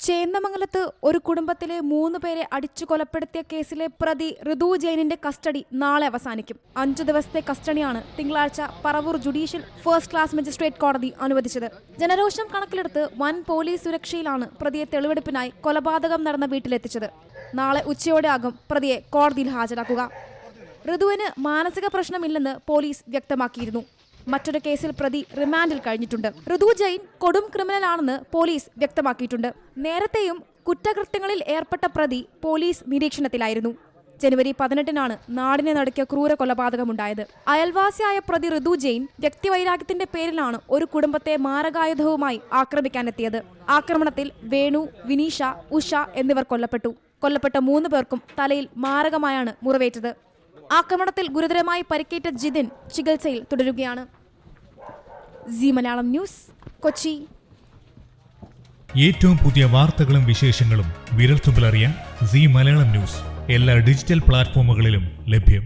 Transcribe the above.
ചേന്ദമംഗലത്ത് ഒരു കുടുംബത്തിലെ 3 പേരെ അടിച്ചു കൊലപ്പെടുത്തിയ കേസിലെ പ്രതി ഋതു ജെയിനിന്റെ കസ്റ്റഡി നാളെ അവസാനിക്കും. 5 ദിവസത്തെ കസ്റ്റഡിയാണ് തിങ്കളാഴ്ച Paravur judicial first class magistrate കോടതി അനുവദിച്ചത്. ജനരോഷം കണക്കിലെടുത്ത് വൻ പോലീസ് സുരക്ഷയിലാണ് പ്രതിയെ തെളിവെടുപ്പിനായി കൊലപാതകം നടന്ന വീട്ടിലെത്തിച്ചത്. നാളെ ഉച്ചയോടെ ആകും പ്രതിയെ കോടതിയിൽ ഹാജരാക്കുക. ഋതുവിന് മാനസിക പ്രശ്നമില്ലെന്ന് പോലീസ് വ്യക്തമാക്കിയിരുന്നു. മറ്റൊരു കേസിൽ പ്രതി റിമാൻഡിൽ കഴിഞ്ഞിട്ടുണ്ട്. ഋതു ജെയിൻ കൊടും ക്രിമിനലാണെന്ന് പോലീസ് വ്യക്തമാക്കിയിട്ടുണ്ട്. നേരത്തെയും കുറ്റകൃത്യങ്ങളിൽ ഏർപ്പെട്ട പ്രതി പോലീസ് നിരീക്ഷണത്തിലായിരുന്നു. ജനുവരി 18-നാണ് നാടിനെ നടുക്കിയ ക്രൂര കൊലപാതകമുണ്ടായത്. അയൽവാസിയായ പ്രതി ഋതു ജെയിൻ വ്യക്തിവൈരാഗ്യത്തിന്റെ പേരിലാണ് ഒരു കുടുംബത്തെ മാരകായുധവുമായി ആക്രമിക്കാനെത്തിയത്. ആക്രമണത്തിൽ വേണു, വിനീഷ, ഉഷ എന്നിവർ കൊല്ലപ്പെട്ട 3 പേർക്കും തലയിൽ മാരകമായാണ് മുറിവേറ്റത്. ആക്രമണത്തിൽ ഗുരുതരമായി പരിക്കേറ്റ ജിതിൻ ചികിത്സയിൽ തുടരുകയാണ്. Zee Malayalam news, Kochi. ഏറ്റവും പുതിയ വാർത്തകളും വിശേഷങ്ങളും വിരൽത്തുമ്പിലറിയാൻ സീ മലയാളം ന്യൂസ് എല്ലാ ഡിജിറ്റൽ പ്ലാറ്റ്ഫോമുകളിലും ലഭ്യം.